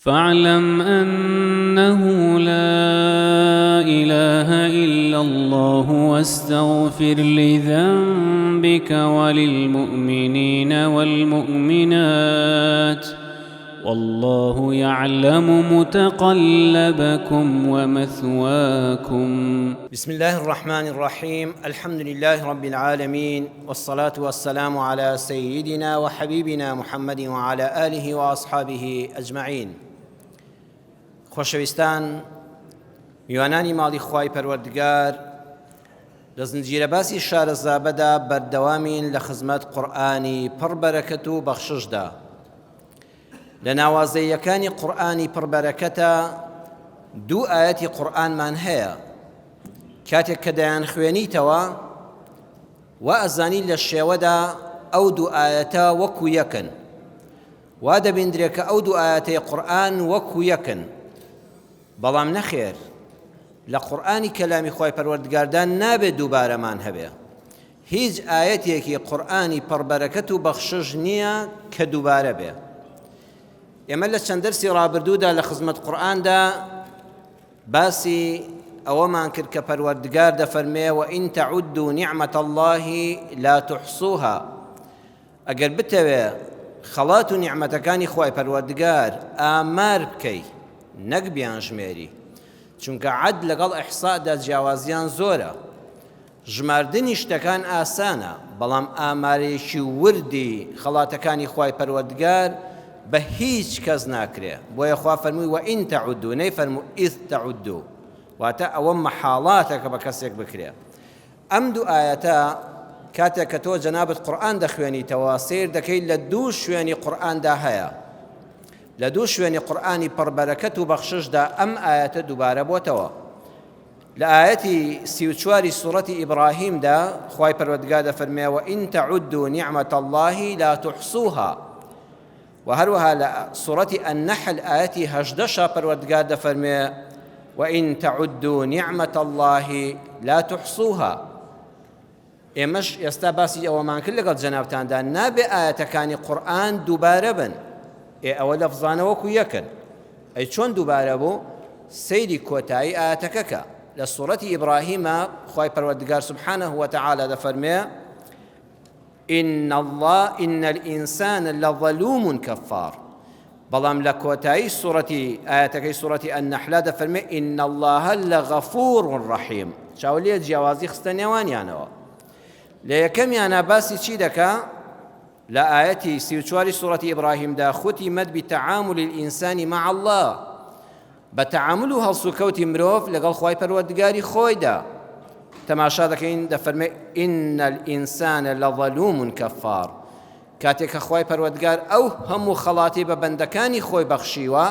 فاعلم أنه لا إله إلا الله واستغفر لذنبك وللمؤمنين والمؤمنات والله يعلم متقلبكم ومثواكم. بسم الله الرحمن الرحيم. الحمد لله رب العالمين، والصلاة والسلام على سيدنا وحبيبنا محمد وعلى آله وأصحابه أجمعين. خۆشەویستان، میوانانی ماڵی خوای پەروەردگار، لە زنجیرە باسی شارەزابەدا بەردەوامین لە خزمەت قورئانی پڕبەرەکەت و بەخششدا. لە ناوازەیەکانی قورئانی پڕبەرەکەتە دوو ئاەتی قورئانمان هەیە. کاتێک کە دەیان خوێنیتەوە و ئەزانی لە شێوەدا ئەو دوو ئاەتە وەکو یەکن، وا دەبیندرێت کە ئەو دوو ئاەتەی قورئان وەکو یەکن، بەڵام نەخێر. لە قورئانی کەلامی خوای پەروەردگاردا نابێت دووبارەمان هەبێ. هیچ ئاەتێکی قورئانی پڕبەرەکەت و بەخشش نییە کە دووبارە بێ. ئێمە لە چەند دەرسی ڕابردوودا لە خزمەت قورئاندا باسی ئەوەمان کرد کە پەروەردگار دەفەرمێ وئین تەعودوا نعمەت الله لا تحصوها. ئەگەر بتەوێ خەڵات و نیعمەتەکانی خوای پەروەردگار ئامار بکەی، نەک بیانژمێری، چونکە عەد لەگەڵ ئیحسادا جیاوازیان زۆرە. ژماردنی شتەکان ئاسانە، بەڵام ئامارێکی وردی خەڵاتەکانی خوای پەروەردگار بە هیچ کەس ناکرێ. بۆیە خوا فەرمووی وئین تەعودوا، نەیفەرموو ئیذ تەعودوا، واتە ئەوە مەحاڵاتە کە بە کەسێک بکرێ. ئەم دوو ئاەتە کاتێک کە تۆ جەنابەت قورئان دەخوێنیتەوە، سیر دەکەیت لە دوو شوێنی قورئاندا هەیە. لە دوو شوێنی قورئانی پڕبەرەکەت و بەخششدا ئەم ئاەتە دووبارە بۆتەوە. لە ئاەتی 34 سوورەتی ئیبراهیمدا خوای پەروەردگار دەفەرمێ وئین تەعودوا نعمەت الله لا تحصوها. و هەروەها لە سوورەتی النەحل ئاەتی 18 پەروەردگار دەفەرمێ وئین تەعودوا نعمەت الله لا تحصوها. ئێمەش ئێستا باسی ئەوەمان کرد لەگەڵ جەنابتاندا، نابێ ئاەتەکانی قورئان دووبارە بن. ئەوە لەفزانە وەکو یەکن. ئەی چۆن دووبارە بوو؟ سەیری کۆتایی ئاەتەکەکە. لە سوورەتی ئیبراهیمە خوای پەروەردگار سبحانه وتعالى دەفەرمێ إن الإنسان لظلوم كفار. بەڵام لە کۆتایی ئاەتەکەی سوورەتی النەحل دەفەرمێ إن الله لغفور رحيم. چاوەلیە جیاوازی خستە نێوانیانەوە. لە یەکەمیانە باسی چی دەکا؟ لا آياتي 34 سورة إبراهيم دا ختمت بتعامل الإنسان مع الله، بتعامله هالسكوت مروف لقال خواي پروردگاري خوي دا تماشا دكين دا فرمي إن الإنسان لظلوم كفار. كاتك خواي پروردگار أو هم خلاتي ببندكاني خوي بخشيوا،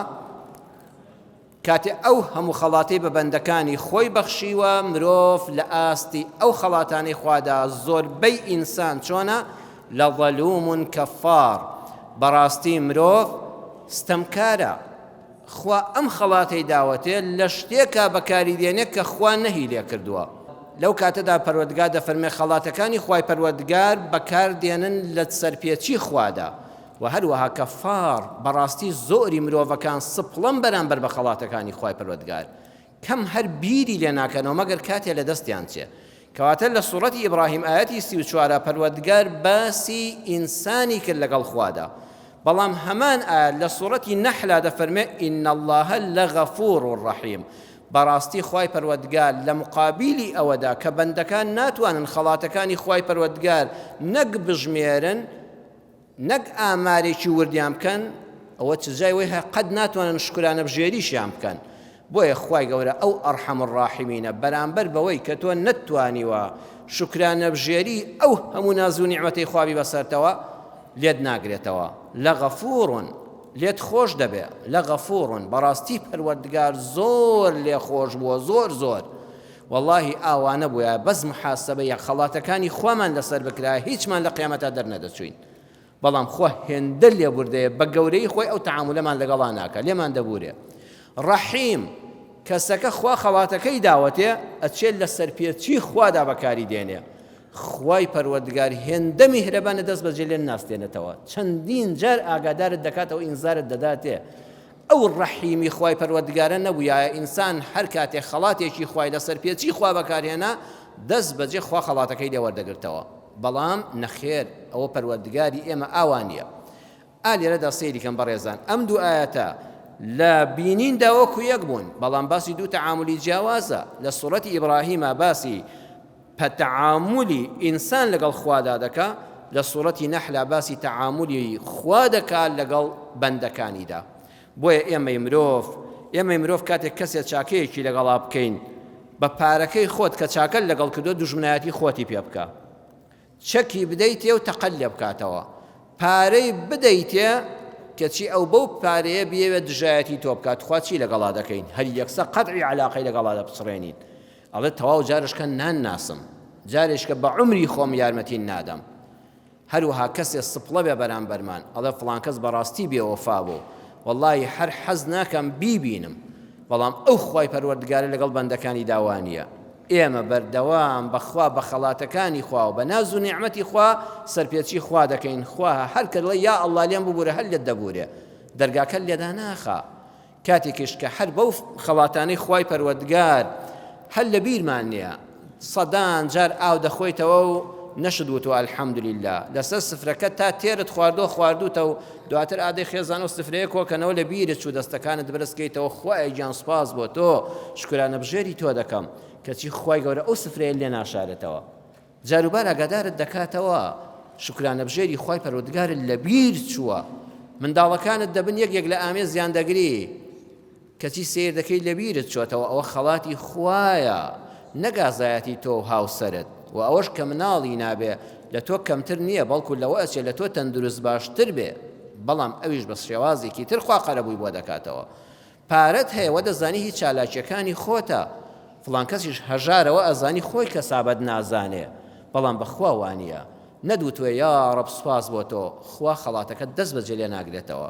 كاتي أو هم خلاتي ببندكاني خوي بخشيوا مروف لآستي أو خلاتاني خوادا زور بي إنسان چونا لظلوم كفار. براستي مروف استمكارا خوا ام خلاتي داوتي لشتيكا بكاري دينك خوا نهي لي كردوا. لو كاتدا پروردگار دا فرمي خلاتكاني خواي پروردگار بكار دينن لتسرپيچي خوادا. وهروها كفار براستي زوري مروف كان سپلن برانبر بخلاتكاني خواي پروردگار كم هر بيري لنا كانوا مگر كاتي لدستيان چه. کەواتە لە سوورەتی ئیبراهیم ئاەتی 34 پەروەردگار باسی ئینسانی کرد لەگەڵ خوادا. بەڵام هەمان ئاەت لە سوورەتی نەحلا دەفەرمێ ئین الله لغەفور ڕەحیم. بەڕاستی خوای پەروەردگار لە مقابلی ئەوەدا کە بەندەکان ناتوانن خەڵاتەکانی خوای پەروەردگار نەک بژمێرن، نەک ئامارێکی وردیان بکەن، ئەوە چ جای وەی هەیە قەت ناتوانن شکرانە بژێریشیان بکەن. بۆیە خوای گەورە ئەو ئەرحەم الراحیمینە بەرامبەر بەوەی کە تۆ نەتوانیوە شکرانە بژێری ئەو هەموو ناز و نیعمەتەی خوابی بەسەرتەوە لێت ناگرێتەوە. لە غەفوڕن، لێت خۆش دەبێ. لە غەفوڕن، بەڕاستی پەروەردگار زۆر لێ خۆش بووە، زۆر زۆر. واللهی ئاوانە بووە بەس محاسبەیە خەڵاتەکانی خۆمان لەسەر بکرا هیچمان لە قیامەتە دەرنەدەچوین. بەڵام خۆ هێندە لێ بوردەیە بە گەورەی خۆی ئەو تەعامولەمان لەگەڵا ناکە، لێمان دەبورێ. ڕەحیم، کەسەکە خوا خەڵاتەکەی داوەتێ ئەچێت لە سەرپێچی خوادا بەکاری دێنێ. خوای پەروەردگار هێندە میهرەبانە دەست بەجێ لێ ناستێنێتەوە. چەندین جار ئاگادارت دەکاتەوە، ئینزارت دەداتێ. ئەو ڕەحیمی خوای پەروەردگارە نەبووایە ئینسان هەر کاتێک خەڵاتێکی خوای لەسەر پێچی خوا بەکارهێنا دەست بەجێ خوا خەڵاتەکەی لێوەردەگرتەوە. بەڵام نەخێر، ئەوە پەروەردگاری ئێمە ئاوانیە. لێرەدا سەیری کەم بەڕێزان، ئەم دوو ئاەتە لە بینیندا وەکو یەک بوون، بەڵام باسی دوو تەعاملی جیاوازە. لە سوورەتی ئیبراهیمە باسی پەتەعاملی ئینسان لەگەڵ خوادا دەکا، لە سوورەتی نەحلا باسی تەعاملی خوا دەکات لەگەڵ بەندەکانیدا. بۆیە ئێمەی مرۆڤ کاتێک کەسێک چاکەیەکی لەگەڵا بکەین، بە پارەکەی خۆت کە چاکە لەگەڵ کردو دوژمنایەتی خۆتی پێ بکە، چەکی بدەیتێ و تەقەل لێ بکاتەوە، پارەی بدەیتێ کەچی ئەو بەو پارەیە بێوێت دژایەتی تۆ بکات، خوا چی لەگەڵا دەکەین؟ هەر یەکسە قەتعی عەلاقەی لەگەڵا دەبچڕێنین. ئەڵێ تەواو جارشکە نان ناسم، جارێشکە بە عومری خۆم یارمەتی نادەم. هەروەها کەسێ سپڵە بێ بەرامبەرمان، ئەڵێ فڵان کەس بەڕاستی بێوەفا بوو، وەڵڵاهی هەر حەز ناکەم بیبینم، بەڵام ئەو خوای پەروەردگارە لەگەڵ بەندەکانی داوانیە. ئێمە بەردەوام بەخوا بە خەڵاتەکانی خوا و بە ناز و نیعمەتی خوا سەرپێچی خوا دەکەین. خوا هەر کە دڵێ یا ئەڵڵا لێم ببوورە هەر لێت دەبورێ، دەرگاکە لێدا ناخا. کاتێکیش کە هەر بەو خەڵاتانەی خوای پەروەردگار هەر لە بیرمان نییە، سەدان جار ئاو دەخۆیتەوە و نەشدوتەوە ئەلحەمدولیلا، لەسەر سفرەکە تا تێرت خواردوتە و دواتر ئادەی خێزان و سفرەیە کۆکەنەوە لە بیرت چوو دەستەکانت بەرزکەیتەوە، خوای گیان سوپاس بۆ تۆ، شکرانە بژێری تۆ دەکەم کەچی خوای گەورە ئەو سفرەیە لێ ناشارێتەوە. جاروبار ئاگادارت دەکاتەوە شکرانە بژێری خوای پەروەردگارت لە بیر چووە. منداڵەکانت دەبن یەک لە ئامێ زیان دەگری، کەچی سیر دەکەی لە بیرت چۆتەوە، ئەوە خەڵاتی خوایە، نەگازایەتی تۆ هاوسەرت. و ئەوەش کە مناڵی نابێ لە تۆ کەمتر نییە، بەڵکو لەوە ئەچێ لە تۆ تەندروست باشتر بێ، بەڵام ئەویش بە شێوازێکی تر خوا قەرەبووی بۆ دەکاتەوە. پارەت هەیە وە دەزانی هیچ چالاکیەکانی خۆتە، فڵان کەسیش هەژارەوە ئەزانی خۆی کەسابەت نازانێ، بەڵام بەخوا وانە نەدوتوێ یا ڕەب سوپاس بۆ تۆ، خوا خەڵاتەکەت دەست بەجێ لێ ناگرێتەوە.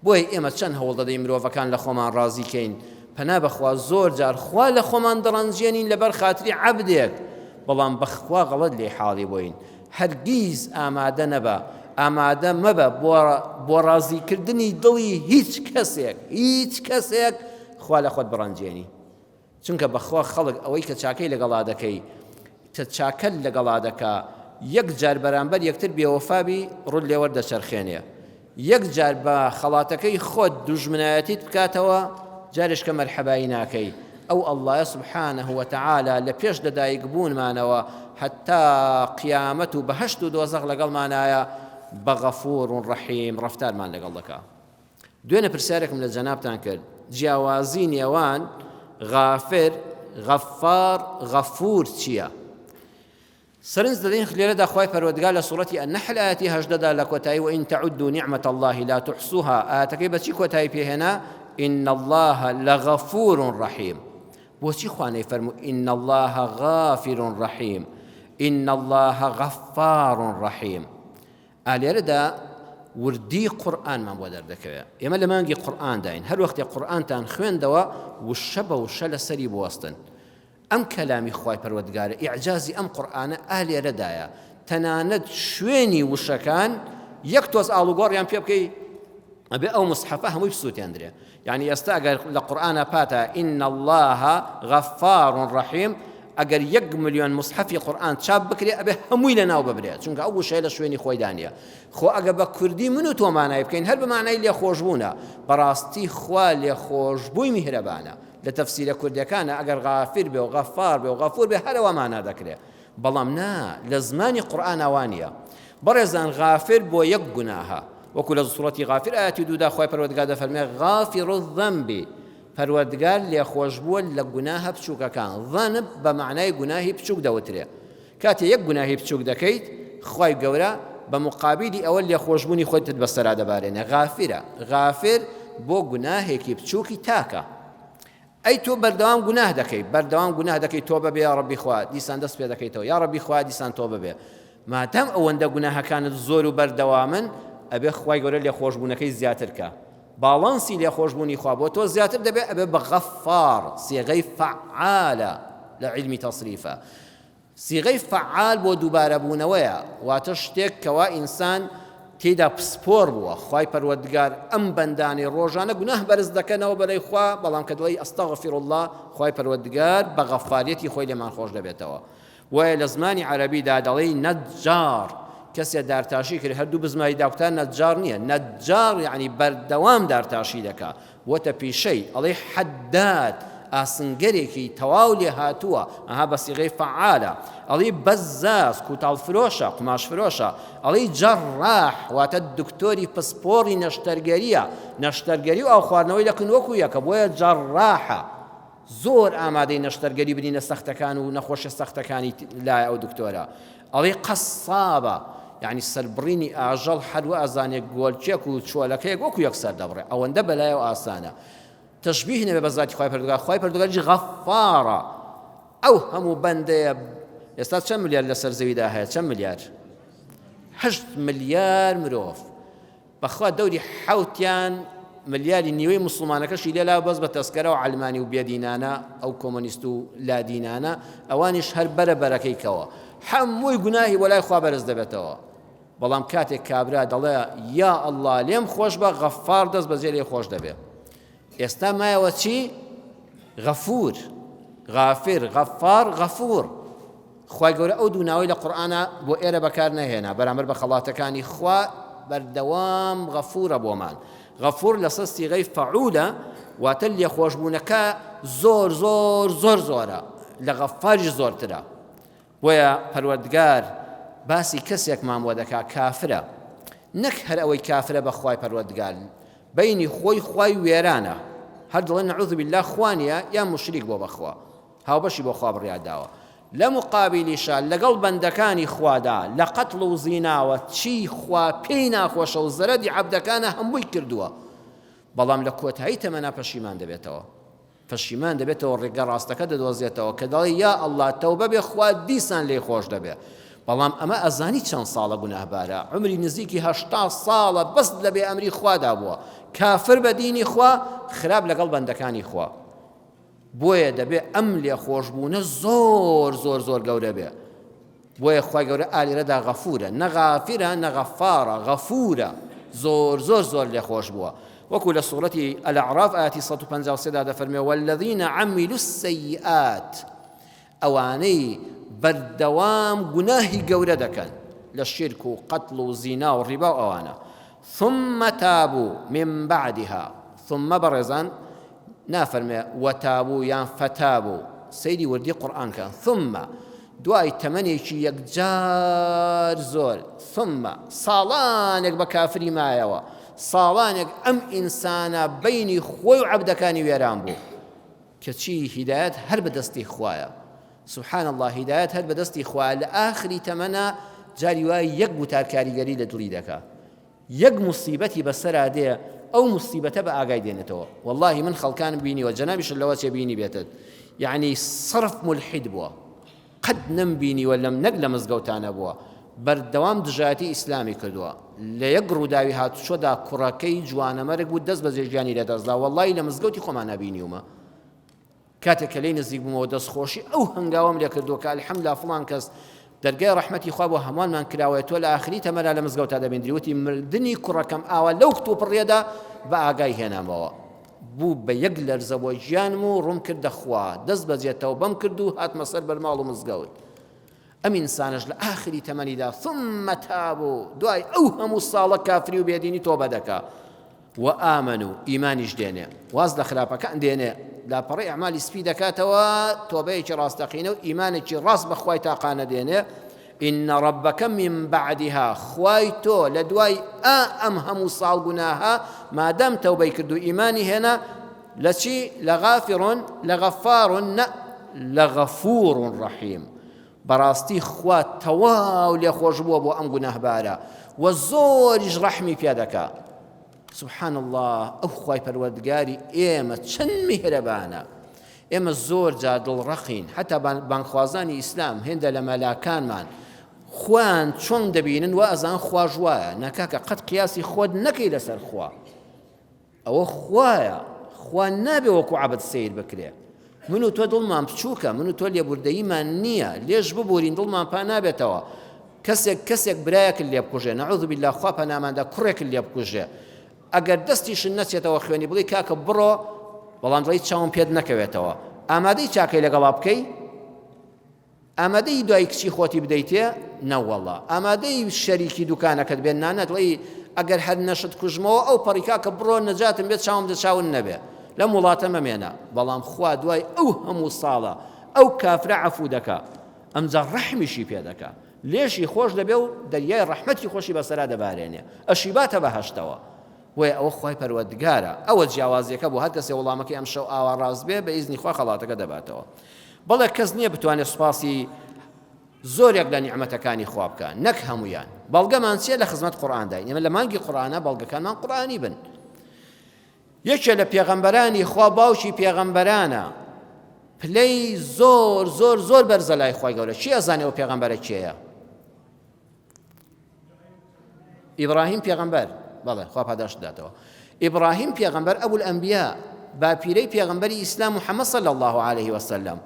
بۆیە ئێمە چەند هەوڵ دەدەین مرۆڤەکان لە خۆمان ڕازیکەین، پەنا بەخوا زۆر جار خوا لە خۆمان دەڕەنجێنین لەبەر خاتری عەبدێک، بەڵام بەخوا غەڵەت لێ حاڵی بۆین. هەرگیز ئامادە نەبە، ئامادە مەبە بۆ ڕازیکردنی دڵی هیچ کەسێک خوا لە خۆت بڕەنجێنی. چونکە بەخوا خەڵک ئەوەی کە چاکەی لەگەڵا دەکەی کە چاکەت لەگەڵا دەکا، یەک جار بەرامبەر یەکتر بێوەفابی ڕوود لێ وەردەچەرخێنێ، یەک جار بە خەڵاتەکەی خۆت دوژمنایەتیت بکاتەوە، جارێشکە مەرحەبایی ناکەی. ئەو ئەڵڵایە سوبحانەه وتەعالا لە پێش لەدایک بوونمانەوە هەتا قیامەت و بەهەشت و دۆزەخ لەگەڵمانایە بە غەفوور و ڕەحیم ڕەفتارمان لەگەڵ دەکا. دوێنێ پرسیارێکم لە جەنابتان کرد، جیاوازی نێوان غافر، غەفار، غەفوور چییە؟ سەرنج دەدەین لێرەدا خوای پەروەردگار لە سوورەتی ئەنەحل ئاەتی 18دا لە کۆتایی وئین تەعودوا نعمەت الله لا تحصوها، ئاەتەکەی بەچی کۆتایی پێهێنا؟ إن الله لغفور رحيم. بۆچی خوانەی فەرموو إن الله غافر رحيم، إن الله غفار رحيم؟ ئالێرەدا وردی قورئانمان بۆ دەردەکەوێت. ئێمە لە مانگی قورئان داین، هەر وەختێ قورئانتان خوێندەوە وشە بە وشە لەسەری بوەستن. ئەم کەلامی خوای پەروەردگارە، ئیعجازی ئەم قورئانە ئالێرەدایە، تەنانەت شوێنی وشەکان یەک تۆز ئاڵوگۆڕیان پێ بکەی ئەبێ ئەو مصحفە هەمووی بسووتێندرێ. یعنی ئێستا ئەگەر لە قورئانە پاتە إن الله غفار رحيم، ئەگەر 1 ملیۆن مصحفی قورئان چاپ بکرێ ئەبێ هەمووی لەناو ببرێت، چونکە ئەو وشەیە لە شوێنی خۆی دانیە. خۆ ئەگە بە کوردی من و تۆ مانای بکەین هەر بە مانای لێخۆشبوونە، بەڕاستی خوا لێخۆشبووی میهرەبانە. لە تەفسیرە کوردیەکانە ئەگەر غافر بێ و غەفار بێ و غەفوور بێ هەرەوە مانا دەکرێت، بەڵام نا، لە زمانی قورئان ئەوانیە. بەڕێزان غافر بۆ یەک گوناهە، وەکو لە سوورەتی غافر ئاەتی دوودا خوای پەروەردگار دەفەرمێ غافر الذنب، پەروەردگار لێخۆشبووە لە گوناهە بچووکەکان. ذەنب بە معنای گوناهی بچووک دەوترێ. کاتێ یەک گوناهی بچووک دەکەیت، خوای گەورە بە مقابلی ئەوە لێخۆشبوونی خۆیت بەسەرا دەبارێنێ. غافرە، غافر بۆ گوناهێکی بچووکی تاکە. ئەی تۆ بەردەوام گوناه دەکەی، بەردەوام گوناه دەکەی، تۆ بەبێ یا ڕەبی خوا، دیسان دەست پێ دەکەیتەوە، یا ڕەبی خوا دیسان تۆ بەبێ. مادام ئەوەندە گوناهەکانت زۆر و بەردەوامن، ئەبێ خوای گەورە لێخۆشبوونەکەی زیاتر کە. باڵانسی لێخۆشبوونی خوا بۆ تۆ زیاتر دەبێ، ئەبێ بە غەفار، سیغەی فەعالە لە عیلمی تەصریفە. سیغەی فەعال بۆ دووبارەبوونەوەیە، واتە شتێک کەوا ئینسان تێدا پسپۆر بووە خوای پەروەردگار ئەم بەندانی ڕۆژانە گوناه بەرز دەکەنەوە بەلای خوا بەڵام کە دڵی ئەستەغفر الله خوای پەروەردگار بە غەفاریەتی خۆی لێمان خۆش دەبێتەوە وایە لە زمانی عەرەبیدا دەڵێی نەجار کەسێ دارتاشی کرد هەردوو بزمایی داوتان نەجار نییە نەجار یعنی بەردەوام دارتاشی دەکا وەتە پیشەی ئەڵێ حەداد ئاسنگەرێکی تەواو لێ هاتووە ئەها بە سیغەی فەعالە ئەڵێ بەزاز کوتاڵ فرۆشە قماش فرۆشە ئەڵێ جەڕاح واتە دکتۆری پسپۆڕی نەشتەرگەریە نەشتەرگەری و ئاو خواردنەوەی دەکەن وەکو یەکە بۆیە جەڕاحە زۆر ئامادەی نەشتەرگەری بنینە سەختەکان و نەخۆشە سەختەکانی لای ئەو دکتۆرە ئەڵێ قەسابە یعنی سەربڕینی ئاژەڵ هەروە ئەزانێک گۆلچێک و چۆلەکەیەک وەکو یەکسەر دەبڕێ ئەوەندە بەلایەوە ئاسانە تشبیه نەبێ بە ذاتی خوای پەروەردگار خوای پەروەردگاریش غەفارە ئەو هەموو بەندەیە ئێستا چەند ملیار لەسەر زەویدا هەیە چەند ملیار 8 ملیار مرۆڤ بەخوا دەوری حەوتیان ملیاری نیوەی موسڵمانەکەشی لێلا بەس بە تەسکەرە و عەلمانی و بێدینانە ئەو کۆمۆنیست و لادینانە ئەوانیش هەر بەرەبەرەکەیکەوە هەمووی گوناهی بۆ لای خوا بەرز دەبێتەوە بەڵام کاتێک کابرا دەڵێ یا ئەڵڵا لێم خۆش بە غەفار دەست بەجێ لێ خۆش دەبێت ئێستا مایەوە چی غەفور غافر غەفار غەفور خوای گەورە ئەو دوو ناوەی لە قورئانە بۆ ئێرە بەکار نەهێنا بەرامبەر بە خەڵاتەکانی خوا بەردەوام غەفورە بۆمان غەفور لەسەر سیغەی فەعولە واتە لێخۆشبوونەکە زۆر زۆر زۆر زۆرە لە غەفاریش زۆرترە بۆیە پەروەردگار باسی کەسێکمان بۆ دەکا کافرە نەک هەر ئەوەی کافرە بە خوای پەروەردگار بینی خۆی خوای وێرانە هەر دڵێن نەعوذ بالله خوانیە یا مشریک بۆ بەخوا هاوبەشی بۆ خوا بڕیاداوە لە مقابلیشە لەگەڵ بەندەکانی خوادا لە قەتڵ و زیناوە چی خوا پێی ناخۆشە و زەرەدی عەبدەکانە هەمووی کردووە بەڵام لە کۆتایی تەمەنا پەشیمان دەبێتەوە پەشیمان دەبێتەوە ڕێگە ڕاستەکە دەدۆزێتەوە کە دەڵێ یا ئەڵڵا تەوبە بێ خوا دیسان لێی خۆش دەبێت بەڵام ئەمە ئەزانی چەند ساڵە گوناهبارە عمری نزیکی 80 ساڵە بەس لە بێ ئەمری خوادا بووە کافر بە دینی خوا خراپ لەگەڵ بەندەکانی خوا بۆیە دەبێ ئەم لێ خۆشبوونە زۆر زۆر زۆر گەورە بێ بۆیە خوای گەورە ئالیرەدا غەفورە نەغافرە نەغەفارە غەفورە زۆر زۆر زۆر لێ خۆش بووە وەکو لە سوورەتی ئەلەعراف ئاەتی 153 دا دەفەرمێ والذین عەملوا السەیئات ئەوانەی بەردەوام گوناهی گەورە دەکەن لە شرک و قەتڵ و زینا و ڕیبا و ئەوانە ثم تابوا من بعدها ثم بەڕێزان نافەرمێ وتابوا یان فتابوا سەیری وردی قورئان کە ثم دوای تەمەنێکی یەکجار زۆر ثم ساڵانێک بە کافری مایەوە ساڵانێک ئەم ئینسانە بینی خۆی و عەبدەکانی وێران بوو کە چی هیدایەت هەر بەدەستی خوایە سبحان الله هیدایەت هەر بەدەستی خوایە لە ئاخری تەمەنە جاری وای یەک بوتار کاریگەری لە دڵی دەکا یەک موسیبەتی بەسەرا دێ ئەو موسیبەتە بە ئاگای دێنێتەوە والله من خەڵکان بینیوە جەنابیش لەوە چێ بینی بێتت یعنی صرف ملحید بووە قەت نەمبینیوە لەم نەک لە مزگەوتانە بووە بەردەوام دژایەتی ئیسلامی کردووە لە یەک ڕووداوی هاتوچۆدا کوڕەکەی جوانەمەرگ بوو دەست بە جێژیانی لەدەستدا والله لە مزگەوتی خۆمان نبینیومە کاتێک کە لێی نزیک بوومەوە دەستخۆشی ئەو هەنگاوەم لێ کردووە کە الحەمدوللا فڵان کەس دەرگای ڕەحمەتی خوا بۆ هەمووانمان کراوەیە تۆ لە ئاخری تەمەنا لە مزگەوتا دەبێنری وتی مردنی کوڕەکەم ئاوا لەو کتوپڕێدا بە ئاگای هێنامەوە بوو بە یەک لەرزە بۆ ژیانم و ڕوون کردە خوا دەست بەجێتەوە بەم کرد و هاتمە سەر بەرماڵ و مزگەوت ئەم ئینسانش لە ئاخری تەمەنیدا ثم تابوا دوای ئەو هەموو ساڵە کافری و بێدینی تۆبە دەکا و ئامنوا ئیمانیش دێنێ واز لە خراپەکان دێنێ لاپەڕی ئەعمالی سپی دەکاتەوە تۆبەیەکی ڕاستەقینە و ئیمانێکی ڕاست بە خوای تاقانە دێنێ إن ربك من بعدها خوای تۆ لە دوای ئەم هەموو ساڵ گوناها مادام تەوبەی کرد و ئیمانی هێنا لە چی لە غافر لە غەفار لە غەفور ڕەحیم بەڕاستی خوا تەواو لێ خۆش بووە بۆ ئەم گوناهبارە و زۆریش ڕەحمی پێ دەکا سبحان الله ئەو خوای پەروەردگاری ئێمە چەند میهرەبانە ئێمە زۆر جا دڵڕەخین حتا بانخوازانی ئیسلام هێندە لە مەلاکانمان خوان چۆن دەبینن و ئەزان خوا ژوایە نەکاکە قەت قیاسی خۆت نەکەی لەسەر خوا ئەوە خوایە خوا نابێ وەکو عەبد سیر بکرێ من و تۆ دڵمان بچووکە من و تۆ لێبوردەییمان نییە لێش ببورین دڵمان پا نابێتەوە کەسێک برایەک لێ بکوژێ نەعوذ بالله خوا پەناماندا کوڕێک لێ بکوژێ ئەگەر دەستیشن نەچێتەوە خوێنی بڵێ کاکە بڕۆ بەڵام دڵی چاوم پێت نەکەوێتەوە ئامادەی چاکەی لەگەڵا بکەی ئامادەی دوای کچی خۆتی بدەیتێ نەوەڵڵا ئامادەی شەریکی دوکانەکەت بێن نانە دڵی ئەگەر هەر نەشت کوژمەوە ئەو پەڕی کاکە بڕۆ نەجاتم بێت چاوم دەچاون نەبێ لەم وڵاتە مەمێنە بەڵام خوا دوای ئەو هەموو ساڵە ئەو کافرە عەفو دەکا ئەمجا ڕەحمیشی پێ دەکا لێشی خۆش دەبێ و دەریای ڕەحمەتی خۆشی بەسەرا دەبارێنێ ئەشی باتە بەهەشتەوە وێ ئەوە خوای پەروەردگارە ئەوە جیاوازیەکە بۆ هەر کەسێ وەڵامەکەی ئەم شەو ئاوا ڕاست بێ بە ئیزنی خوا خەڵاتەکە دەباتەوە بەڵێ کەس نییە بتوانێت سوپاسی زۆرێک لە نیعمەتەکانی خوا بکە نەک هەمویان بەڵگەمان چیە لە خزمەت قورئاندای ئێمە لە مانگی قورئانە بەڵگەکانمان قورئانی بن یەکێ لە پێغەمبەرانی خوا باوکی پێغەمبەرانە پلەی زۆر زۆر زۆر بەرزە لای خوای گەورە چی ئەزانێ ئەو پێغەمبەرە کێیە ئیبراهیم پێغەمبەر بەڵێ خوا پاداش بداتەوە ئیبراهیم پێغەمبەر ئەبول ئەنبیا باپیرەی پێغەمبەری ئیسلام محەممەد صلی الله عليه وسلم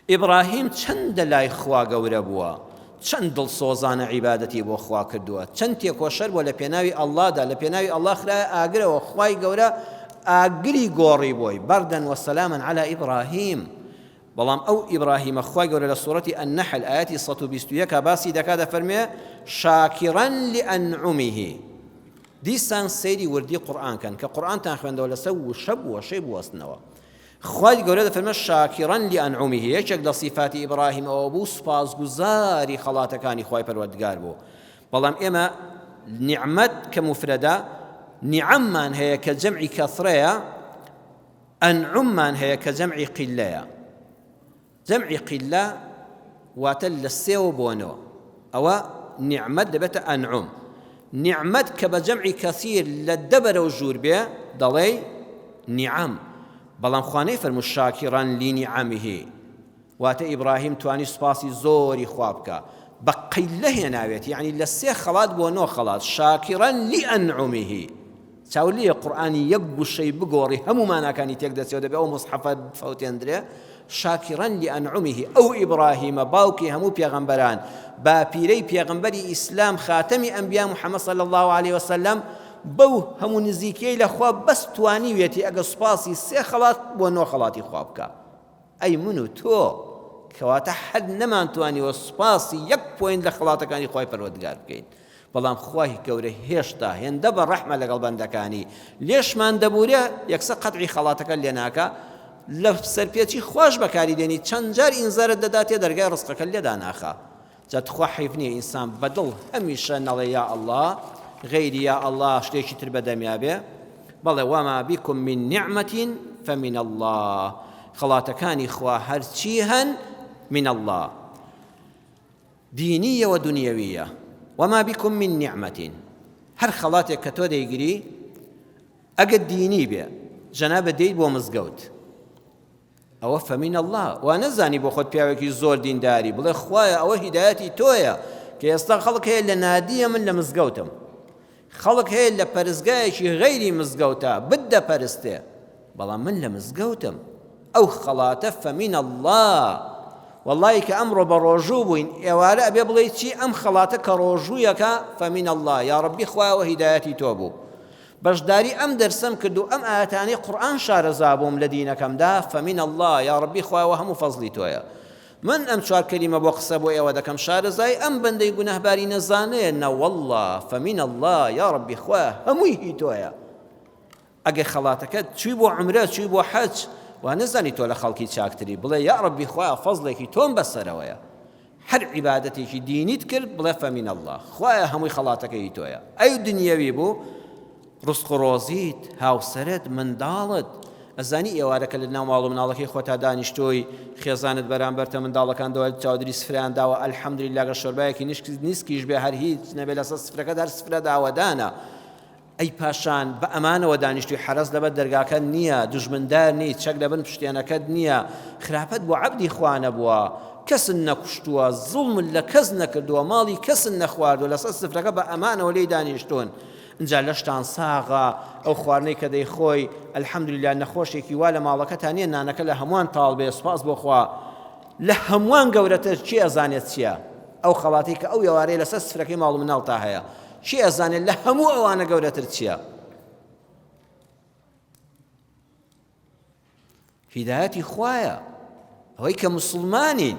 ئیبراهیم چەندە لای خوا گەورە بووە چەند دڵسۆزانە عیبادەتی بۆ خوا کردووە چەند تێکۆشەر بووە لە پێناوی ئەڵڵادا لە پێناوی ئەڵڵا خرایە ئاگرەوە خوای گەورە ئاگری گۆڕی بۆی بەردەن وەسەلامن عەلا ئیبراهیم بەڵام ئەو ئیبراهیمە خوای گەورە لە سوورەتی النەحل ئاەتی 121 باسی دەکات دەفەرمێ شاکرا لئەنعومه دیسان سەیری وردی قورئانکەن کە قورئانتان خوێندەوە لەسەر وشە بووە شەی بوەستنەوە خوای گەورە دەفەرمێ شاکرا لئەنعومه یەکێک لە صیفاتی ئیبراهیم ئەوە بوو سوپاسگوزاری خەڵاتەکانی خوای پەروەردگار بوو بەڵام ئێمە نیعمەت کە موفرەدە نیعەممان هەیە کە جەمعی کەثرەیە ئەنعوممان هەیە کە جەمعی قیلەیە جەمعی قیلە واتە لە سێوە بۆنەوە ئەوە نیعمەت دەبێتە ئەنعوم نیعمەت کە بە جەمعی کەثیر لە دەبەرە و ژوور بێ دەڵێ نیعەم بەڵام خوانەی فەرموو شاکران لینیعەمه واتە ئیبراهیم توانی سوپاسی زۆری خوا بکە بە قیلە هێناوێت یعنی لە سێ خەڵات بۆ نۆ خەڵات شاکران لئەنعومه چاولیە قورئانی یەک گوشەی بگۆڕی هەموو ماناکانی تێک دەچێت دەبێ ئەو مصحەفە فەوتێندرێ شاکرا لئەنعومه ئەو ئیبراهیمە باوکی هەموو پێغەمبەران باپیرەی پێغەمبەری ئیسلام خاتەمی ئەنبیا محەممەد صلی الله عليه وسلم بەو هەموو نزیکەی لەخوا بەس توانیوێتی ئەگە سوپاسی سێ خەڵات بۆ نۆ خەڵاتی خوا بکە ئەی من و تۆ کەواتە حەد نەمانتوانیوە سوپاسی یەک پۆینت لە خەڵاتەکانی خوای پەروەردگار بکەین بەڵام خوای گەورە هێشتا هێندە بە ڕەحمە لەگەڵ بەندەکانی لێشمان دەبورێ یەکسەر قەتعی خەڵاتەکە لێ ناکە لە سەرپێچی خۆش بەکاری دێنی چەند جار ئینزارت دەداتێ دەرگای ڕزقەکە لێدا ناخە جات خوا حیف نییە ئینسان بەدڵ هەمیشە نەڵێ یا ئەڵڵا غەیری یا ئەڵڵا شتێکی تر بەدەمیا بێ بەڵێ وما بكم من نعمة فمن الله خەڵاتەکانی خوا هەرچی هەن من الله دینیە و دنیەویە وما بكم من نعمة هەر خەڵاتێک کە تۆ دەیگری ئەگەر دینی بێ جەنابە دەیت بۆ مزگەوت ئەوە فەمین الله وا نەزانی بۆ خۆت پیاوێکی زۆر دینداری بڵێ خوایە ئەوە هیدایەتی تۆیە کە ئێستا خەڵک هەیە لە نادیە من لە مزگەوتم خەڵک هەیە لە پەرستگایەکی غەیری مزگەوتە بدە پەرستێ بەڵام من لە مزگەوتم ئەو خەڵاتە فەمین الله والله کە ئەمڕۆ بە ڕۆژوو بووین ئێوارە ئەبێ بڵێ چی ئەم خەڵاتە کە ڕۆژوویەکە فەمین الله یا ڕەبی خوایەوە هیدایەتی تۆ بوو بەشداری ئەم دەرسم کرد و ئەم ئاەتانەی قورئان شارەزا بووم لە دینەکەمدا فەمین الله یا ڕەبی خوایەوە هەموو فەزلی تۆیە من ئەم چوار کەلیمە بۆ قسە بۆ ئێوە دەکەم شارەزای ئەم بەندەی گونەهباری نەزانەیە نەوەڵڵا فەمین الله یا ڕەبی خوایە هەمووی هی تۆیە ئەگەر خەڵاتەکەت چووی بۆ عومرە چووی بۆ حەج وا نەزانی تۆ لە خەڵکی چاکتری بڵێ یا ڕەبی خوایە فەزڵێکی تۆم بەسەرەوەیە هەر عیبادەتێکی دینیت کرد بڵێ فەمین الله خوایە هەمووی خەڵاتەکەی تۆیە ئەی دنیەوی بوو ڕزق و ڕۆزیت هاوسەرت منداڵت ئەزانی ئێوارەکە لە ناو ماڵ و مناڵەکەی خۆتا دانیشتۆی خێزانت بەرامبەرتە منداڵەکاندەوە چاودری سفرەیان داوە ئەلحەمدولیلا گە شۆربایەکی نیسکیش بێ هەر هیچ نەبێ لەسەر سفرەکە هەر سفرە داوەدانە ئەی پاشان بە ئەمانەوە دانیشتوی حرەز لەبەر دەرگاکە نییە دوژمندار نیت چەک لەبن پشتێنەکەت نییە خراپەت بۆ عەبدی خوا نەبووە کەسن نەکوشتووە زوڵمت لە کەس نەکردووە ماڵی کەسن نەخواردووە لەسەر سفرەکە بە ئەمانەوە لێی دانیشتون اینجا لەشتان ساغا ئەو خواردنەی کە دەیخۆی ئەلحەمدولیلا نەخۆشێکی وا لە ماڵەکەتان نییە نانەکە لە هەمووان تاڵ بێ سوپاس بۆ خوا لە هەمووان گەورەتر چی ئەزانێت چییە ئەو خەڵاتی کە ئەو یاوارەیە لەسەر سفرەکەی ماڵ و مناڵ تا هەیە چی ئەزانێت لە هەموو ئەوانە گەورەتر چییە؟ هیدایەتی خوایە. ئەوەی کە موسڵمانین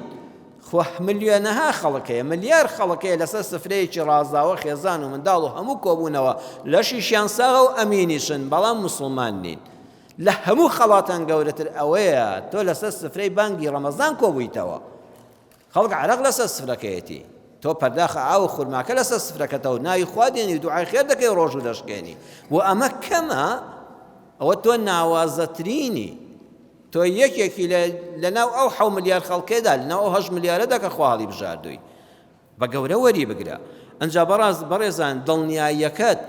خۆ ملیۆنەها خەڵکەیە، ملیار خەڵکەیە لەسەر سفرەیەکی ڕازاوە خێزان و منداڵ و هەموو کۆبوونەوە لەشیشیان ساغە و ئەمینیشن، بەڵام موسڵمان نین. لە هەموو خەڵاتان گەورەتر ئەوەیە تۆ لەسەر سفرەی بانگی ڕەمەزان کۆبوویتەوە، خەڵک عەرەق لەسەر سفرەکەیەتی، تۆ پەرداخە ئاو و خورماکە لەسەر سفرەکەتەوە ناوی خوا دێنی دوعای خێر دەکەی ڕۆژ و دەشکێنی. و ئەمە کەمە، ئەوە تۆ ناوازەترینی، تۆ یەکێکی لەناو ئەو 7 ملیار خەڵکێدا لەناو ئەو 8 ملیارە کە خوا هەڵی بژاردووی. بە گەورە وەری بگرە. ئەنجا بەڕێزان دڵنیاییەکەت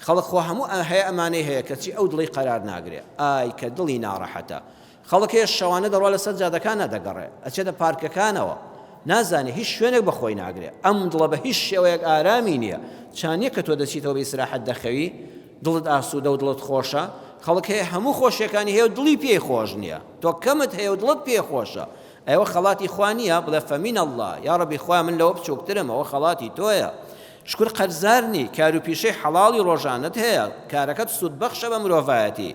خەڵک خۆ هەموو هەیە ئەمانەی هەیە کەچی ئەو دڵی قەرار ناگرێ، ئای کە دڵی ناڕەحەتە. خەڵک هەیە شەوانە دەڕوا لەسەر جادەکانە دەگەڕێ، ئەچێتە پارکەکانەوە، نازانێ هیچ شوێنێک بەخۆی ناگرێ، ئەم دڵە بە هیچ شێوەیەک ئارامی نییە. چانیە کە تۆ دەچیتەوە بە ئیسراحەت دەخەوی، دڵت ئاسوودە و دڵت خۆشە. خەڵک هەیە هەموو خۆشیەکانی هەیە و دڵی پێی خۆش نییە، تۆ کەمت هەیە و دڵت پێی خۆشە. ئەوە خەڵاتی خوا نییە، بڵێ فەمین الله، یا ڕەبی خوا من لەوە بچووکترم، ئەوە خەڵاتی تۆیە. شکر قەرزارنی، کار و پیشەی حەڵاڵی ڕۆژانت هەیە، کارەکەت سوودبەخشە بە مرۆڤایەتی،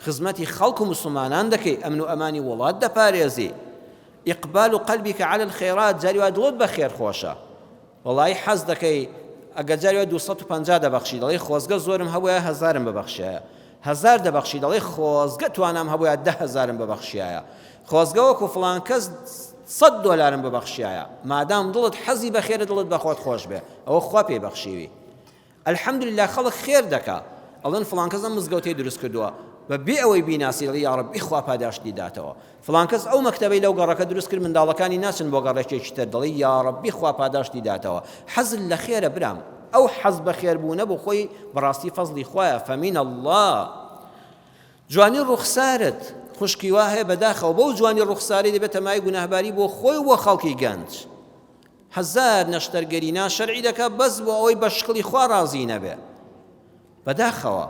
خزمەتی خەڵک و موسڵمانان دەکەی، ئەمن و ئەمانی وڵات دەپارێزی، ئیقبال و قەلبیکە عەلە الخەیرات، جاری وا دڵت بە خێر خۆشە، وەڵی حەز دەکەی ئەگەر جاری وا 250 دەبەخشی، دەڵێ خۆزگە زۆرم هەبووە 1000م ببەخشایە، 1000 دەبەخشی، دەڵێ خۆزگە توانام هەبووە 10,000م ببەخشایە، خۆزگە وەکو فڵان کەس 100 دۆلارم ببەخشایە، مادام دڵت حەزی بە خێرە، دڵت بە خۆت خۆش بێ، ئەوە خوا پێی بەخشیوی. الحەمدولله خەڵک خێر دەکا، ئەڵێن فڵان کەس ئەم مزگەوتەی دروست کردووە، بەبێ ئەوەی بیناسی، دڵی یا ڕەبی خوا پاداشتی داتەوە. فڵان کەس ئەو مەکتەبەی لەو گەڕەکە دروست کرد، منداڵەکانی ناچن بۆ گەڕێکێکی تر، دڵی یا ڕەبی خوا پاداشتی داتەوە. حەزت لە خێرە برام، ئەو حەز بە خێربوونە بۆ خۆی بەڕاستی فەزلی خوایە، فەمین الله. جوانی ڕوخسارت خوشکی وا هەیە بەداخەوە، بەو جوانی ڕوخساری دەبێتە مای گوناهباری بۆ خۆی و خەڵکی گەنج. 1000 نەشتەرگەرینا شەرعی دەکا بەس بۆ ئەوەی بە شکڵی خوا ڕازی نەبێ. بەداخەوە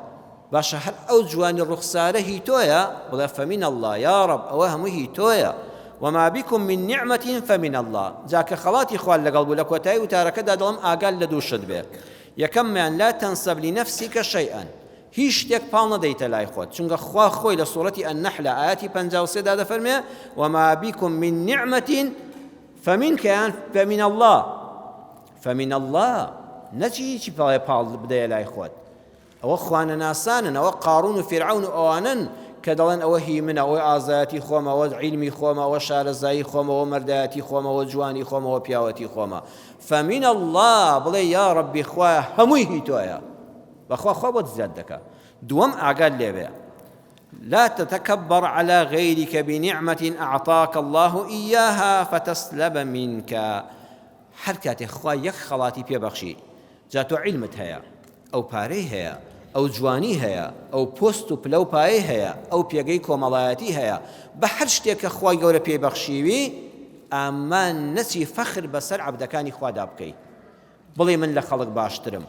باشە هەر ئەو جوانی ڕوخسارە هی تۆیە، بڵێ فەمین الله، یا ڕەب ئەوە هەموو هی تۆیە. وما بكم من نعمة فمن الله. جاك خڵاتی خوال لەگەڵ بوو لە کۆتایی وتارەکەدا دەڵم ئاگال لە دووشت بێ. یەکەمیان لا تنسب لنفسك شيئا، هیچ شتێک پاڵ نەدەیتە لای خۆت، چونکە خوا خۆی لە سوورەتی النەحل ئاەتی 53 دا دەفەرمێ وما بكم من نعمة فمنك فمن الله. فمن الله نەچی هیچی پاڵ بدەیە لای خۆت. ئەوە خوانە ناسانن، ئەوە قارون و فیرعون و ئەوانن کە دەڵێن ئەوە هی منە، ئەوەی ئازایەتی خۆمە، ئەوە عیلمی خۆمە، ئەوە شارەزایی خۆمە، ئەوە مەردایەتی خۆمە، ئەوە جوانی خۆمە، ئەوە پیاوەتی خۆمە. فەمین الله، بڵێ یا ڕەبی خوایە هەمووی هی تۆیە، بەخوا خوا بۆت زیاد دەکا. دووەم ئاگاد لێبێ، لا تتكبر على غيرك بنعمة أعطاك الله إياها فتسلب منك. هەر کاتێک خوا یەک خەڵاتی پێبەخشی، جا تۆ عیلمت هەیە، ئەو پارەی هەیە، ئەو جوانی هەیە، ئەو پۆست و پلە و پایەی هەیە، ئەو پێگەی کۆمەڵایەتی هەیە، بە هەر شتێک کە خوای گەورە پێبەخشیوی، ئەمە نەچی فەخر بەسەر عەبدەکانی خوادا بکەی، بڵێ من لە خەڵک باشترم،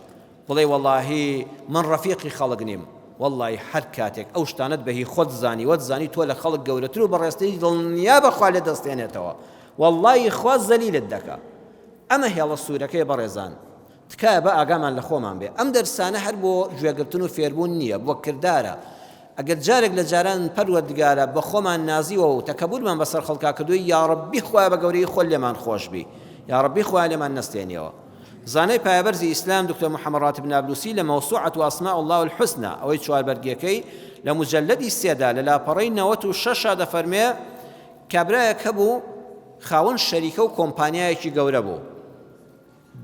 بڵێ وەڵاهی من ڕەفیقی خەڵک نیم. والله هەر کاتێک ئەو شتانت بەهی خۆت زانی وەتزانی تۆ لە خەڵک گەورەتر و بەڕێستەی دڵنیا بەخوا لێ دەستێنێتەوە، والله خوا زەلیلت دەکا. ئەمە هێڵە سوورەکەی بەڕێزان، تکایە بە ئاگامان لە خۆمان بێ. ئەم دەرسانە هەر بۆ گوێگرتن و فێربوون نییە، بۆ کردارە. ئەگەر جارێک لە جاران پەروەردگارە بە خۆمان نازیوە و تەکەبورمان بەسەر خەڵکا کردووی، یا ڕەبی خوایە بە گەورەی خۆ لێمان خۆش بی، یا ڕەبی خوایە لێمان نەستێنیەوە. زانەی پایەبەرزی ئیسلام دکتۆر محەممەد ڕاتب نابلوسی لە مەوسوعەت و ئەسماء الله الحوسنە، ئەوەی چواربەرگیەکەی لە مجەلەدی 3دا لە لاپەڕەی 96 دەفەرمێ کابرایەک هەبوو خاوەن شەریکە و کۆمپانیایەکی گەورە بوو،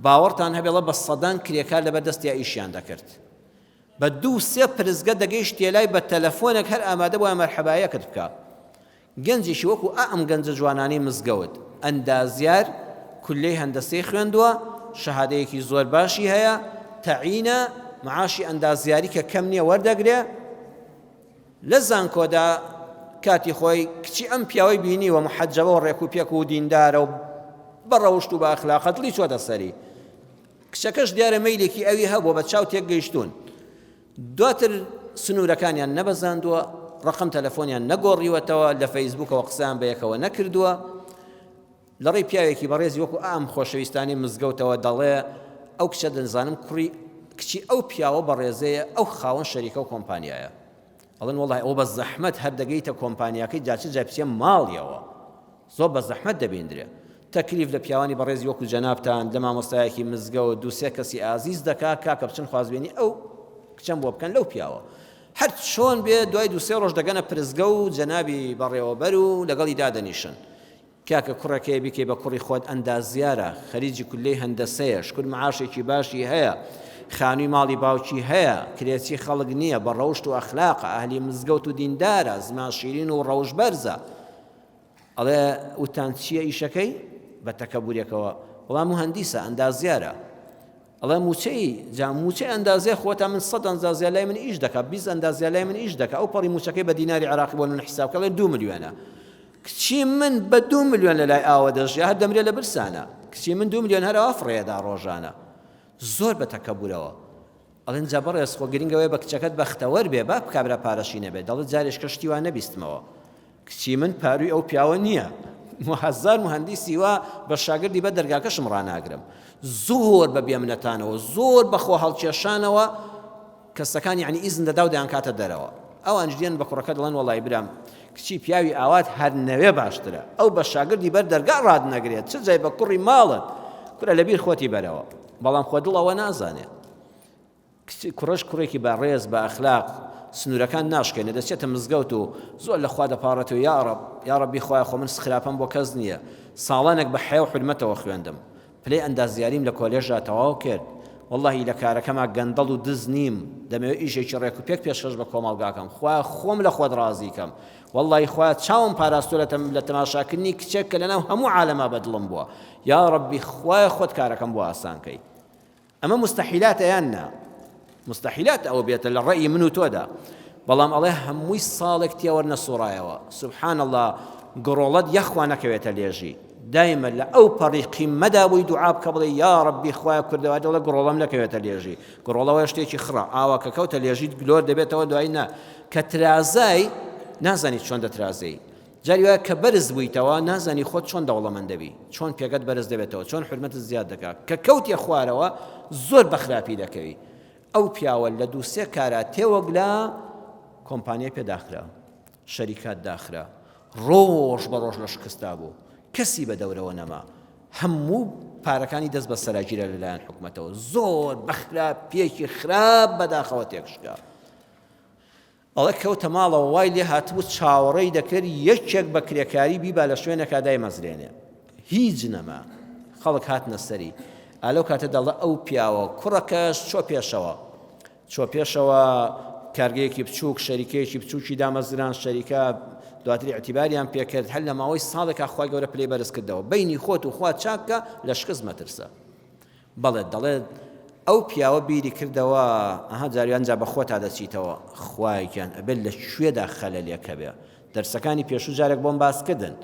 باوەڕتان هەبێڵە بە سەدان کرێکار لەبەر دەستی ئیشیان دەکرد، بە 2-3 پرزگە دەگەیشت تێلای بە تەلەفۆنێک هەر ئامادە بووە مەرحەبایەکت بکە. گەنجێکی وەکو ئەم گەنجە جوانانی مزگەوت، ئەندازیار، کولەی هەندەسەی خوێندووە، شەهادەیەکی زۆر باشی هەیە، تەعینە، معاشی ئەندازیاری کە کەم نییە وەردەگرێ. لە زانکۆدا کاتی خۆی کچی ئەم پیاوەی بینی و محەجەبە و ڕێک و پێک و دیندارە و بەڕەوشت و بە ئەخلاقە دڵی چۆتە سەری. کچەکەش دیارە مەیلێکی ئەوی هەبووە بە چاو تێک گەیشتون. دواتر سنوورەکانیان نەبەزاندووە، ڕقم تەلەفۆنیان نەگۆڕیوەتەوە، لە فەیسبووکەوە قسەیان بەیەکەوە نەکردووە. لە ڕێی پیاوێکی بەڕێزی وەکو ئام خۆشەویستانی مزگەوتەوە دەڵێ ئەو کچە دەنزانم کوڕی کچی ئەو پیاوە بەڕێزەیە ئەو خاوەن شەریکە و کۆمپانیایە ئەڵێن وەڵای ئەو بە زەحمەت هەر دەگەیتە کۆمپانیاکەی جاچ جا پچێ ماڵیەوە زۆر بە زەحمەت دەبێندرێ تەکلیف لە پیاوانی بەڕێزی وەکو جەنابتان لە مامۆستایەکی مزگەوت دووسێ کەسی ئازیز دەکا کاکە بچن خوازبێنی ئەو کچەم بۆ بکەن لەو پیاوە هەر چۆن بێ دوای دووسێ ڕۆژ دەگەنە پرزگە و جەنابی بەڕێوەبەر و لەگەڵی دادەنیشن کاکە کوڕەکەی بیکەی بە کوڕی خۆت ئەندازیارە خەریجی کولەی هەندەسەیە شکر معاشێکی باشی هەیە خانووی ماڵی باوکی هەیە کرێچی خەڵک نییە بە ڕەوشت و ئەخلاقە ئەهلی مزگەوت و دیندارە زمان شیرین و ڕەوش بەرزە ئەڵێ وتان چییە ئیشەکەی بە تەکەبوریەکەوە وەڵام مهەندیسە ئەندازیارە ئەڵێ موچەی جا موچەی ئەندازیە خۆتە من 100 ئەندازیە لای من ئیش دەکات 20 ئەندازیە لای من ئیش دەکات ئەو پەڕی موچەکەی بە دیناری عراقی بۆ من حیساب کەڵێ 2 ملیۆنە کچی من بە 2 ملیۆن لە لای ئاوە دەژیا هەر دەمرێ لە برسانە کچی من 2 ملیۆن هەرەوە فڕێدا ڕۆژانە زۆر بە تەکەبورەوە ئەڵێن جا بەڕێز خۆ گرنگەوەی بە کچەکەت بەختەوەر بێ با بکابرا پارەشی نەبێت دەڵێت جارێش کەشتی وان نەبیستمەوە کچی من پاروی ئەو پیاوە نییە هەزار مهندیسی وا بە شاگردی بە دەرگاکەشم ڕاناگرم زۆر بە بێمنەتانەوە زۆر بەخۆ هەڵکێشانەوە کەسەکان یعنی ئیزن دەدا و دەیان کاتە دەرەوە ئەوان جدێن بە کوڕەکە دەڵێن وەڵای برام کچی پیاوی ئاوات هەر نەوێ باشترە ئەو بە شاگردی بەر دەرگا ڕادنەگرێت چ جای بە کوڕی ماڵت کورە لەبیر خۆتی بەرەوە بەڵام خۆ دڵەوە نازانێت کوڕش کوڕێکی بە ڕێز بە ئەخلاق سنوورەکان ناشکێنێ دەچێتە مزگەوت و زۆر لە خوا دەپاڕێتەوە یا ڕەبی خوای خۆ من خراپەم بۆ کەس نییە ساڵانێک بە حیا و حرمەتەوە خوێندم پلەی ئەندازیاریم لە کۆلێژا تەواو کرد واللهی لە کارەکەما گەندەڵ و دز نیم دەمەوێت ئیشێکی ڕێک و پێک پێشکەش بە کۆمەڵگاکەم خوا خۆم لە خۆت ڕازیکەم واللهی خوا چاوم پاراستۆ لە تەماشاکردنی کچێک کە لەناو هەموو عالەما بەدڵم بووە یا ڕەبی خوای خۆت کارەکەم بۆ ئاسانکەی ئەمە مستحیلاتە یان نا مستحیلات ئەوە بێتە لە ڕێی من و تۆدا بەڵام ئەڵێ هەمووی ساڵێک تێوەرنە سوڕایەوە سبحان الله گڕۆڵەت یەخوا نەکەوێتە لێژی دایمە لە ئەو پەڕی قیممەدا بووی دوعا بکە بڵێ یا ڕەبی خوای کوردەوە دەڵێ گڕۆڵەم نەکەوێتە لێژی گڕۆڵەوە شتێکی خڕە ئاوا کە کەوتە لێژیت گلۆر دەبێتەوە دوای نا کە ترازای نازانی چۆن دەترازەی جاری وایە کە بەرز بوویتەوە نازانی خۆت چۆن دەوڵەمەند دەبی چۆن پێگەت بەرز دەبێتەوە چۆن حرمەتت زیاد دەکات کە کەوتێ خوارەوە زۆر بەخراپی دەکەوی ئەو پیاوە لە دووسێ کارە تێوەگلا کۆمپانیای پێداخرا شەریکات داخرا ڕۆژ بە ڕۆژ لە شکستا بوو کەسی بە دەورەوە نەما هەموو پارەکانی دەست بە سەراگیرە لەلایەن حکومەتەوە زۆر بەخراپیەکی خراپ بەداخەوە تێکشکا ئەڵێ کەوتە ماڵەوە وای لێ هاتبوو چاوەڕێی دەکرد یەکێک بە کرێکاری بیبا لە شوێنێکا دای مەزرێنێ هیچ نەما خەڵک هاتنە سەری ئالەو کاتە دەڵێ ئەو پیاوە کوڕەکەش چۆ پێشەوە کارگەیەکی بچووک شەریکەیەکی بچووکی دامەزران شەریکە دواتری اعتیباریان پێکرد هەر لە ماوەی ساڵێکا خوای گەورە پلەی بەرز کردەوە بینی خۆت و خوا چاکە لە شکست مەترسە بەڵێ دەڵێت ئەو پیاوە بیری کردەوە ئەها جاریان جا بە خۆتا دەچیتەوە خوایکیان ئەبێت لە کوێدا خەلەلێکە بێ دەرسەکانی پێشوو جارێک بۆم باسکردن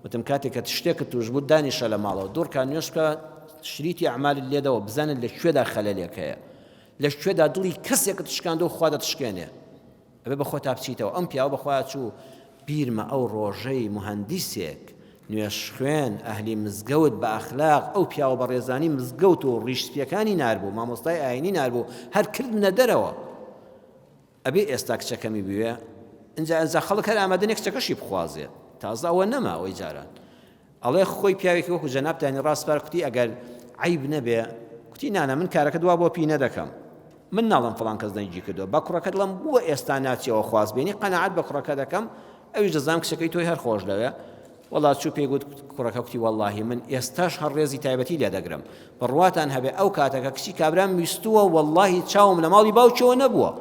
وتم کاتێک کە شتێکت توش بوو دانیشە لە ماڵەوە دوورکان نوێش بکە شریتی ئەعمالت لێدەوە بزانن لە کوێدا خەلەلێک هەیە لە کوێدا دڵی کەسێکت تشکاندە و خوا دەتشکێنێ ئەبێ بە خۆتا بچیتەوە ئەم پیاوە بەخوا چوو بیرمە ئەو ڕۆژەی مهندیسێک نوێش خوێن ئەهلی مزگەوت بە ئەخلاق ئەو پیاوە بە ڕێزانی مزگەوت و ڕیشتپیەکانی ناربوو مامۆستای ئاینی ناربوو هەر کردنە دەرەوە ئەبێ ئێستا کچەکەمی بوێ ئەنجا خەڵک هەر ئامادەنێ کچەکەشی بخوازێ تازە ئەوە نەما ئەوەی جاران ئەڵێ خۆی پیاوێکی وەکو جەنابتانی ڕاستپار کوتی ئەگەر عیب نەبێ کوتی نانە من کارەکە دوا بۆ پی نەدەکەم من ناڵم فڵان کەس دەنگی کردو بە کوڕەکە دڵم بووە ئێستا ناچیەوە خوازبێنی قەنەعەت بە کوڕەکە دەکەم ئەویش دەزانم کچەکەی تۆی هەر خۆش لەوێ وەڵات چوو پێیگوت کوڕەکە کوتی وەڵڵاهی من ئێستاش هەر ڕێزی تایبەتی لێ دەگرم بڕواتان هەبێ ئەو کاتەکە کچی کابرام ویستووە وەڵڵاهی چاوم لە ماڵی باوکیەوە نەبووە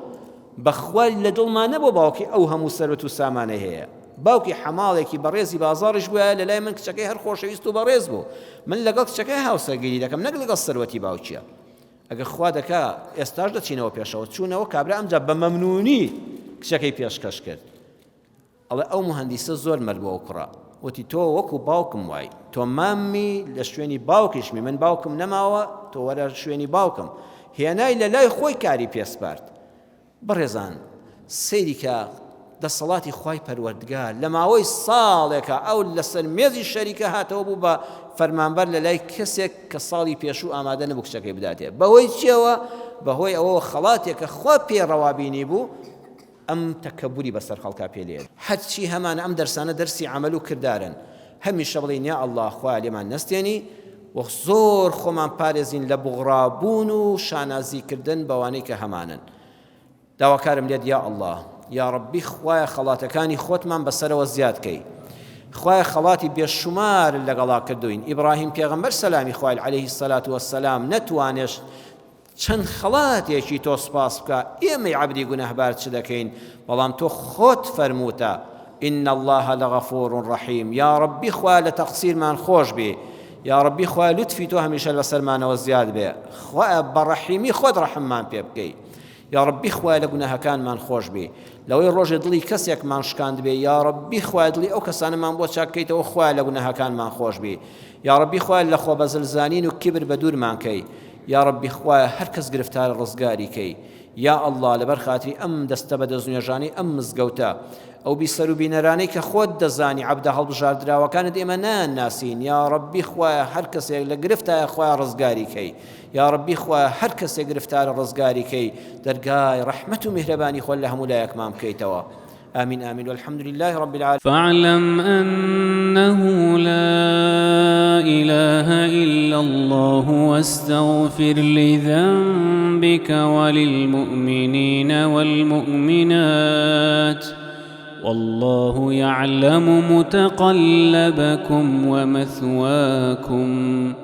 بەخوای لە دڵمان نەبووە باوکی ئەو هەموو سەرەت و سامانەی هەیە باوکی حەماڵێکی بەڕێزی بازاڕش بووە لەلای من کچەکەی هەر خۆشەویست و بەڕێز بوو من لەگەڵ کچەکەی هاوسەرگیری دەکەم نەک لەگەڵ سەروەتی باوکیە ئەگەر خوا دەکا ئێستاش دەچینەوە پێشەوە چوونەوە کابرا ئەمجا بە مەمنونی کچەکەی پێشکەش کرد ئەڵێ ئەو مهندیسە زۆر مەرد بووە کوڕە وتی تۆ وەکو باوکم وای تۆ مامی لە شوێنی باوکیشمی من باوکم نەماوە تۆ وەرە شوێنی باوکم هێنای لە لای خۆی کاری پێسپارد بەڕێزان سەیری کە دەسەڵاتی خوای پەروەردگار لە ماوەی ساڵێکە ئەو لەسەر مێزی شەریکە هاتەوە بوو بە فەرمانبەر لە لای کەسێک کە ساڵی پێشوو ئامادە نەبوو کچەکەی بداتێ بەهۆی چیەوە بەهۆی ئەوە خەڵاتێکە خوا پێڕەوابینی بوو ئەم تەکەبوری بەسەر خەڵکا پێلێت هەرچی هەمانە ئەم دەرسانە دەرسی عەمەل و کردارن هەمیشە بڵین یا ئەڵڵا خوا لێمان نەستێنی و زۆر خۆمان پارێزین لە بوغڕابوون و شانازیکردن بەوانەی کە هەمانن داواکارم لێت یا ئەڵڵا یا ڕەبی خوایە خەڵاتەکانی خۆتمان بەسەرەوە زیادکەی خوایە خەڵاتی بێشومار لەگەڵا کردوین ئیبراهیم پێغەمبەر سەلامی خوای عەلەیهی السەلات وەسسەلام نەتوانێش چەند خەڵاتێکی تۆ سوپاس بکە ئێمەی عەبدی گونەهبار چ دەکەین بەڵام تۆ خۆت فەرمووتە ئین الله لەغەفوور ڕەحیم یا ڕەبی خوا لە تەقسیرمان خۆش بێ یا ڕەبی خوا لوتفی تۆ هەمیشە لەسەرمانەوە زیاد بێ خوا بەڕەحیمی خۆت ڕەحممان پێ بکەی یا ڕەبی خوای لە گوناهەکانمان خۆش بێ لەوەی ڕۆژێ دڵی کەسێکمان شکاند بێ یا ڕەبی خوای دڵی ئەو کەسانەمان بۆ چاکەیتەوە خوای لە گوناهەکانمان خۆش بێ یا ڕەبی خوای لە خۆبەزلزانین و کیبر بە دوورمان کەی یا ڕەبی خوای هەر کەس گرفتار ڕزگاری کەی یا ئەڵڵا لەبەر خاتری ئەم دەستە بە دەستنوێژانەی ئەم مزگەوتە ئەو بیسەر و بینەرانەی کە خۆت دەزانی عەبدە هەڵبژاردراوەکانت ئێمە ناناسین یا ڕەبی خوای هەر کەسێک لە گرفتایە خوای ڕزگاری کەی یا ڕەبی خوای هەر کەسێک گرفتارە ڕزگاری کەی دەرگای ڕەحمەت و میهرەبانی خۆت لە هەموو لایەکمان بکەیتەوە آمين آمين والحمد لله رب العالمين فاعلم أنه لا إله إلا الله واستغفر لذنبك وللمؤمنين والمؤمنات والله يعلم متقلبكم ومثواكم